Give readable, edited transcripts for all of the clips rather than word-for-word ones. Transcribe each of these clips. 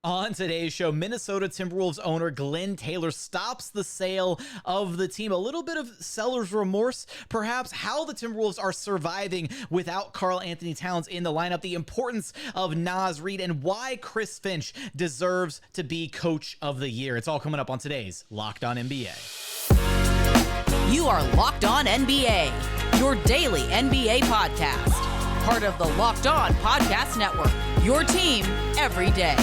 On today's show, Minnesota Timberwolves owner Glen Taylor stops the sale of the team. A little bit of seller's remorse, perhaps, how the Timberwolves are surviving without Karl Anthony-Towns in the lineup, the importance of Naz Reid, and why Chris Finch deserves to be Coach of the Year. It's all coming up on today's Locked On NBA. You are Locked On NBA, your daily NBA podcast. Part of the Locked On Podcast Network, your team every day.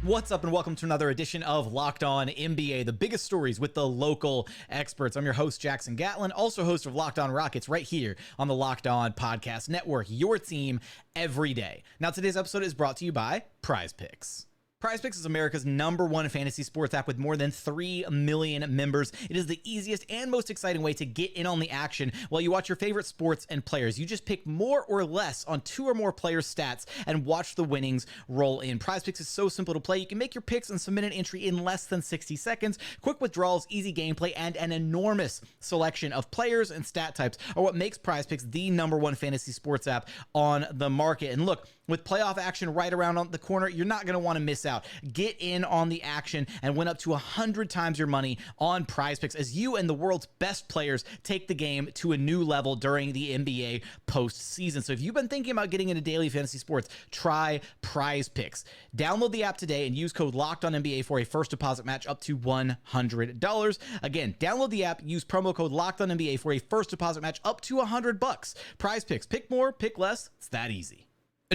What's up and welcome to another edition of Locked On NBA, the biggest stories with the local experts. I'm your host, Jackson Gatlin, also host of Locked On Rockets right here on the Locked On Podcast Network, your team every day. Now, today's episode is brought to you by Prize Picks. Prize Picks is America's #1 fantasy sports app with more than 3 million members. It is the easiest and most exciting way to get in on the action while you watch your favorite sports and players. You just pick more or less on 2 or more players' stats and watch the winnings roll in. Prize Picks is so simple to play. You can make your picks and submit an entry in less than 60 seconds. Quick withdrawals, easy gameplay, and an enormous selection of players and stat types are what makes Prize Picks the #1 fantasy sports app on the market. And look, with playoff action right around on the corner, you're not going to want to miss out. Get in on the action and win up to 100 times your money on Prize Picks as you and the world's best players take the game to a new level during the NBA postseason. So if you've been thinking about getting into daily fantasy sports, try Prize Picks. Download the app today and use code LOCKEDONNBA for a first deposit match up to $100. Again, download the app, use promo code LOCKEDONNBA for a first deposit match up to $100. Prize Picks. Pick more, pick less. It's that easy.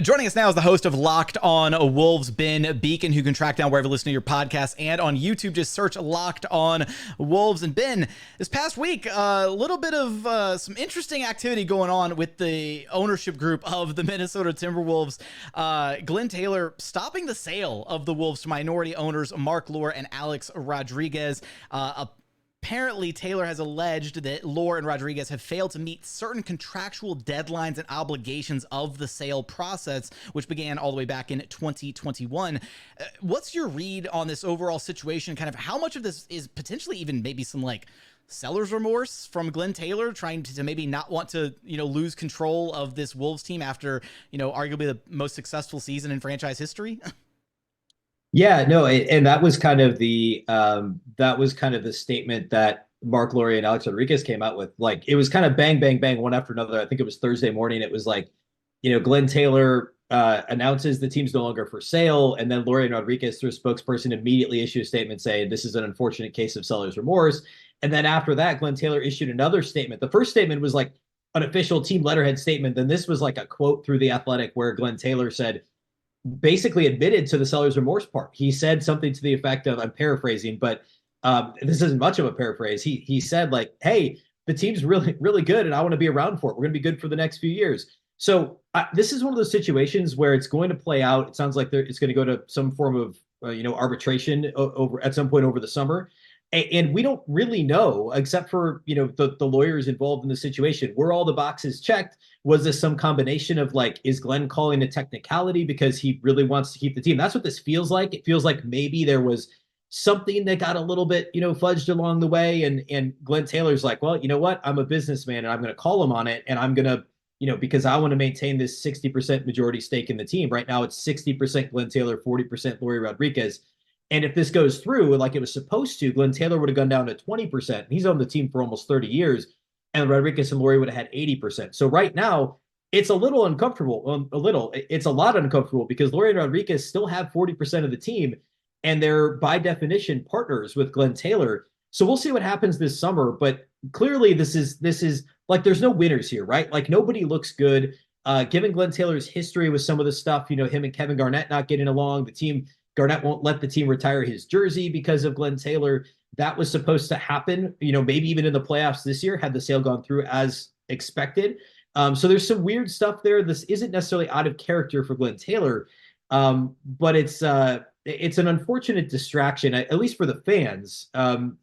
Joining us now is the host of Locked On Wolves, Ben Beecken, who you can track down wherever you listen to your podcast, and on YouTube, just search Locked On Wolves. And Ben, this past week, a little bit of some interesting activity going on with the ownership group of the Minnesota Timberwolves. Glen Taylor stopping the sale of the Wolves to minority owners Marc and Alex Rodriguez. Apparently, Taylor has alleged that Lore and Rodriguez have failed to meet certain contractual deadlines and obligations of the sale process, which began all the way back in 2021. What's your read on this overall situation? Kind of how much of this is potentially even maybe some like seller's remorse from Glen Taylor trying to maybe not want to, lose control of this Wolves team after, arguably the most successful season in franchise history? Yeah, no, and that was kind of the statement that Marc Lore and Alex Rodriguez came out with. Like, it was kind of bang, bang, bang, one after another. I think it was Thursday morning. It was like, Glen Taylor announces the team's no longer for sale, and then Lore and Rodriguez, through a spokesperson, immediately issue a statement saying this is an unfortunate case of seller's remorse. And then after that, Glen Taylor issued another statement. The first statement was like an official team letterhead statement. Then this was like a quote through The Athletic where Glen Taylor basically admitted to the seller's remorse part. He said something to the effect of, I'm paraphrasing, but this isn't much of a paraphrase. He said like, hey, the team's really, really good and I want to be around for it. We're going to be good for the next few years. So this is one of those situations where it's going to play out. It sounds like it's going to go to some form of, arbitration over at some point over the summer. And we don't really know, except for, the lawyers involved in the situation. Were all the boxes checked? Was this some combination of like, is Glenn calling a technicality because he really wants to keep the team? That's what this feels like. It feels like maybe there was something that got a little bit, fudged along the way. And Glen Taylor's like, well, you know what? I'm a businessman and I'm going to call him on it. And I'm going to, because I want to maintain this 60% majority stake in the team. Right now it's 60% Glen Taylor, 40% Lore Rodriguez. And if this goes through like it was supposed to, Glen Taylor would have gone down to 20%. He's owned the team for almost 30 years. And Rodriguez and Lore would have had 80%. So right now, it's a little uncomfortable. It's a lot uncomfortable because Lore and Rodriguez still have 40% of the team. And they're, by definition, partners with Glen Taylor. So we'll see what happens this summer. But clearly, this is like there's no winners here, right? Like nobody looks good. Given Glen Taylor's history with some of the stuff, him and Kevin Garnett not getting along, Garnett won't let the team retire his jersey because of Glen Taylor. That was supposed to happen, maybe even in the playoffs this year had the sale gone through as expected. So there's some weird stuff there. This isn't necessarily out of character for Glen Taylor, but it's an unfortunate distraction, at least for the fans, and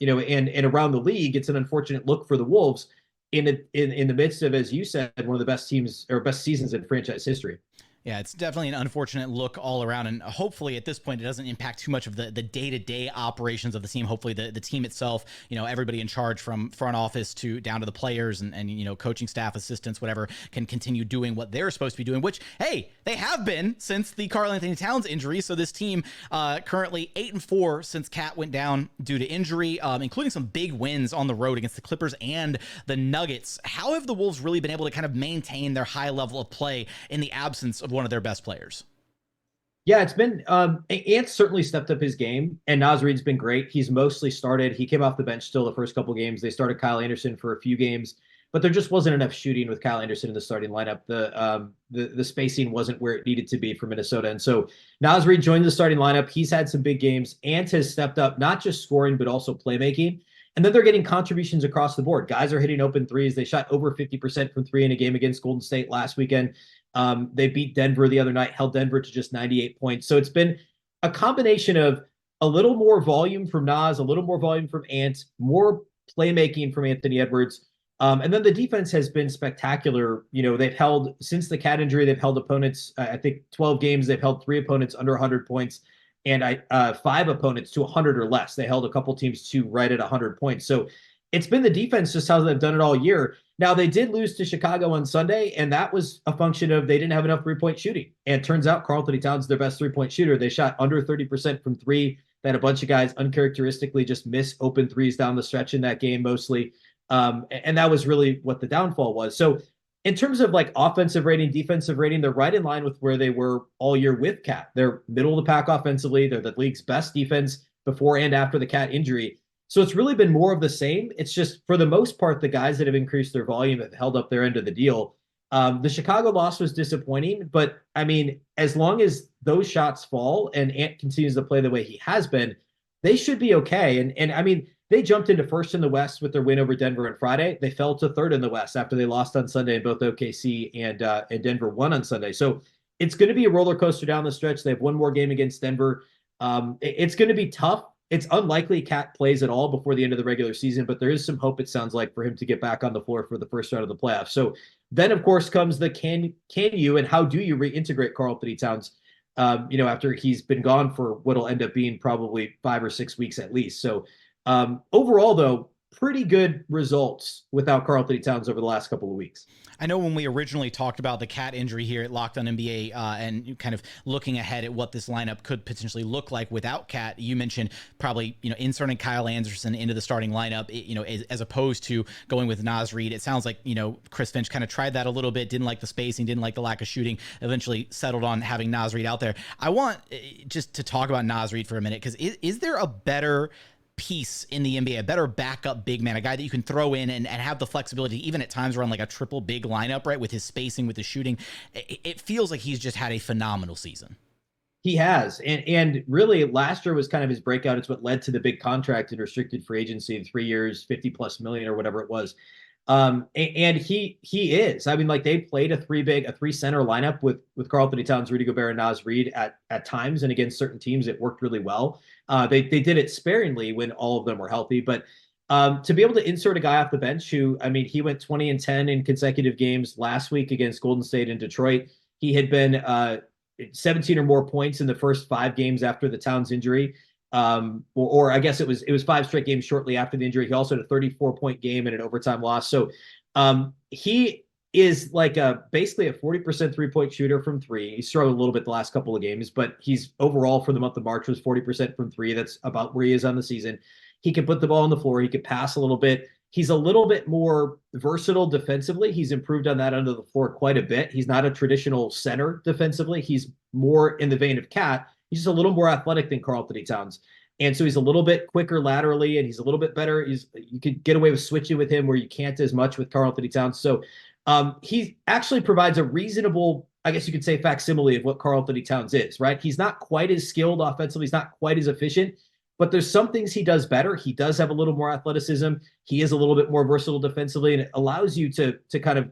around the league. It's an unfortunate look for the Wolves in the midst of, as you said, one of the best teams or best seasons in franchise history. Yeah, it's definitely an unfortunate look all around, and hopefully at this point it doesn't impact too much of the day-to-day operations of the team. Hopefully the team itself, everybody in charge from front office to down to the players and coaching staff, assistants, whatever, can continue doing what they're supposed to be doing, which, hey, they have been since the Karl Anthony-Towns injury. So this team currently 8-4 since Cat went down due to injury, including some big wins on the road against the Clippers and the Nuggets. How have the Wolves really been able to kind of maintain their high level of play in the absence of one of their best players? Yeah, it's been Ant certainly stepped up his game, and Naz Reid's been great. He's mostly started. He came off the bench still the first couple games. They started Kyle Anderson for a few games, but there just wasn't enough shooting with Kyle Anderson in the starting lineup. The spacing wasn't where it needed to be for Minnesota, and so Naz Reid joined the starting lineup. He's had some big games. Ant has stepped up, not just scoring but also playmaking. And then they're getting contributions across the board. Guys are hitting open threes. They shot over 50% from three in a game against Golden State last weekend. They beat Denver the other night, held Denver to just 98 points. So it's been a combination of a little more volume from Naz, a little more volume from Ant, more playmaking from Anthony Edwards. And then the defense has been spectacular. They've held, since the Cat injury, they've held opponents, I think 12 games, they've held 3 opponents under 100 points. And 5 opponents to 100 or less. They held a couple teams to right at 100 points. So it's been the defense, just how they've done it all year. Now, they did lose to Chicago on Sunday, and that was a function of they didn't have enough three-point shooting. And it turns out Karl Anthony-Towns is their best three-point shooter. They shot under 30% from three. They had a bunch of guys uncharacteristically just miss open threes down the stretch in that game mostly. And that was really what the downfall was. So in terms of like offensive rating, defensive rating, they're right in line with where they were all year with Cat. They're middle of the pack offensively. They're the league's best defense before and after the Cat injury. So it's really been more of the same. It's just, for the most part, the guys that have increased their volume have held up their end of the deal. The Chicago loss was disappointing, but I mean, as long as those shots fall and Ant continues to play the way he has been, they should be okay. And I mean, they jumped into first in the West with their win over Denver on Friday. They fell to third in the West after they lost on Sunday, and both OKC and Denver won on Sunday. So it's going to be a roller coaster down the stretch. They have one more game against Denver. It's going to be tough. It's unlikely Cat plays at all before the end of the regular season, but there is some hope, it sounds like, for him to get back on the floor for the first round of the playoffs. So then, of course, comes the can you and how do you reintegrate Karl Anthony-Towns, after he's been gone for what'll end up being probably 5 or 6 weeks at least. So overall, though, pretty good results without Karl Anthony-Towns over the last couple of weeks. I know when we originally talked about the Cat injury here at Locked On NBA and kind of looking ahead at what this lineup could potentially look like without Cat, you mentioned probably, inserting Kyle Anderson into the starting lineup, as opposed to going with Naz Reid. It sounds like, Chris Finch kind of tried that a little bit, didn't like the spacing, didn't like the lack of shooting, eventually settled on having Naz Reid out there. I want just to talk about Naz Reid for a minute, because is there a better piece in the NBA, a better backup big man, a guy that you can throw in and have the flexibility, even at times run like a triple big lineup, right? With his spacing, with his shooting, it feels like he's just had a phenomenal season. He has. And really last year was kind of his breakout. It's what led to the big contract in restricted free agency in 3 years, 50+ million or whatever it was. And he is. I mean, like, they played a three center lineup with Karl Anthony-Towns, Rudy Gobert, and Naz Reid at times, and against certain teams it worked really well. They did it sparingly when all of them were healthy, but to be able to insert a guy off the bench who, I mean, he went 20-10 in consecutive games last week against Golden State and Detroit. He had been 17 or more points in the first 5 games after the Towns injury. Or I guess it was 5 straight games shortly after the injury. He also had a 34-point game and an overtime loss. So he is like basically a 40% three-point shooter from three. He struggled a little bit the last couple of games, but he's overall for the month of March was 40% from three. That's about where he is on the season. He can put the ball on the floor. He can pass a little bit. He's a little bit more versatile defensively. He's improved on that under the floor quite a bit. He's not a traditional center defensively. He's more in the vein of Cat. He's just a little more athletic than Karl Anthony-Towns. And so he's a little bit quicker laterally, and he's a little bit better. You could get away with switching with him where you can't as much with Karl Anthony-Towns. So he actually provides a reasonable, I guess you could say, facsimile of what Karl Anthony-Towns is, right? He's not quite as skilled offensively. He's not quite as efficient, but there's some things he does better. He does have a little more athleticism. He is a little bit more versatile defensively, and it allows you to kind of,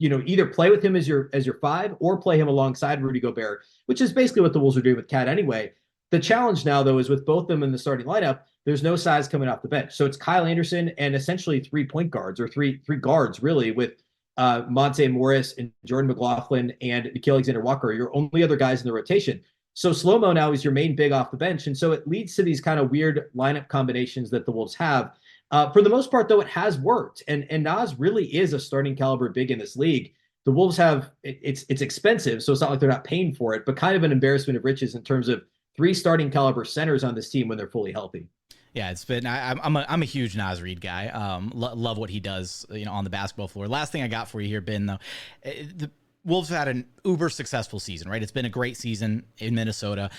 either play with him as your 5 or play him alongside Rudy Gobert, which is basically what the Wolves are doing with Cat anyway. The challenge now, though, is with both of them in the starting lineup, there's no size coming off the bench. So it's Kyle Anderson and essentially 3 point guards, or three guards, really, with Monte Morris and Jordan McLaughlin and Nickeil Alexander-Walker are your only other guys in the rotation. So Slow-Mo now is your main big off the bench. And so it leads to these kind of weird lineup combinations that the Wolves have. For the most part, though, it has worked. And Naz really is a starting caliber big in this league. The Wolves have, it's expensive, so it's not like they're not paying for it, but kind of an embarrassment of riches in terms of 3 starting caliber centers on this team when they're fully healthy. Yeah, it's been. I'm a huge Naz Reid guy. Love what he does, on the basketball floor. Last thing I got for you here, Ben, though, the Wolves have had an uber successful season, right? It's been a great season in Minnesota.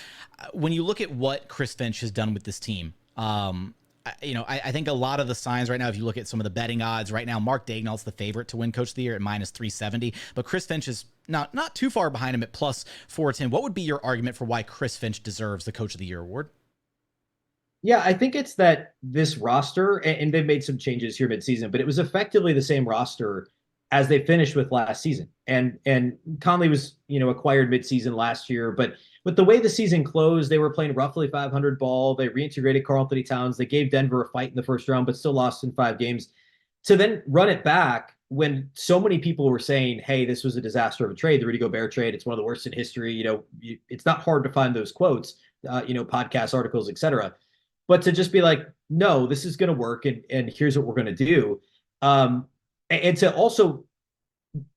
When you look at what Chris Finch has done with this team, I think a lot of the signs right now, if you look at some of the betting odds right now, Marc Daigneault's the favorite to win Coach of the Year at -370, but Chris Finch is not too far behind him at +410. What would be your argument for why Chris Finch deserves the Coach of the Year award? Yeah, I think it's that this roster, and they've made some changes here midseason, but it was effectively the same roster as they finished with last season. And Conley was, acquired midseason last year, but with the way the season closed, they were playing roughly 500 ball. They reintegrated Karl Anthony-Towns. They gave Denver a fight in the first round, but still lost in 5 games. To then run it back when so many people were saying, hey, this was a disaster of a trade, the Rudy Gobert trade, it's one of the worst in history. It's not hard to find those quotes, podcasts, articles, etc. But to just be like, no, this is going to work, and here's what we're going to do. And to also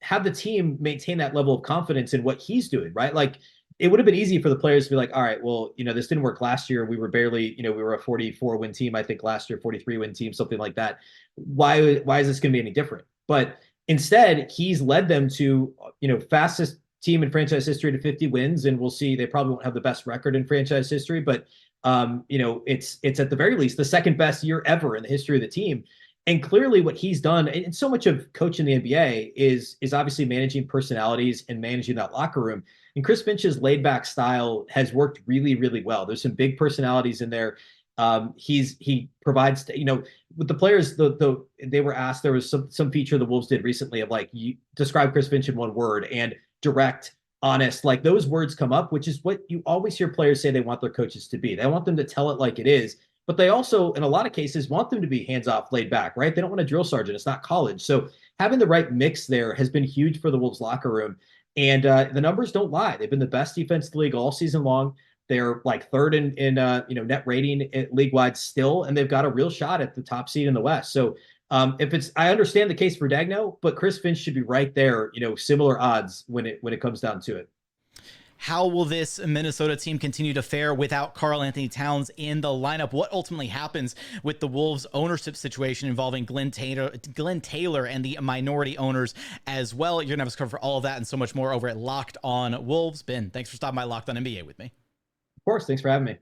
have the team maintain that level of confidence in what he's doing, right? Like, it would have been easy for the players to be like, all right, well, this didn't work last year. We were barely, we were a 44-win team, I think last year, 43-win team, something like that. Why is this going to be any different? But instead, he's led them to, fastest team in franchise history to 50 wins. And we'll see, they probably won't have the best record in franchise history, but it's at the very least the second best year ever in the history of the team. And clearly what he's done, and so much of coaching the NBA is obviously managing personalities and managing that locker room. And Chris Finch's laid back style has worked really, really well. There's some big personalities in there. He provides, with the players, they were asked, there was some feature the Wolves did recently of like, you describe Chris Finch in one word, and direct, honest, like those words come up, which is what you always hear players say they want their coaches to be. They want them to tell it like it is, but they also, in a lot of cases, want them to be hands-off, laid back, right? They don't want a drill sergeant. It's not college. So having the right mix there has been huge for the Wolves locker room. And the numbers don't lie. They've been the best defense in the league all season long. They're like 3rd in net rating league-wide still, and they've got a real shot at the top seed in the West. So I understand the case for Daigneault, but Chris Finch should be right there, similar odds when it comes down to it. How will this Minnesota team continue to fare without Karl Anthony-Towns in the lineup? What ultimately happens with the Wolves ownership situation involving Glen Taylor and the minority owners as well? You're going to have us cover all of that and so much more over at Locked On Wolves. Ben, thanks for stopping by Locked On NBA with me. Of course. Thanks for having me.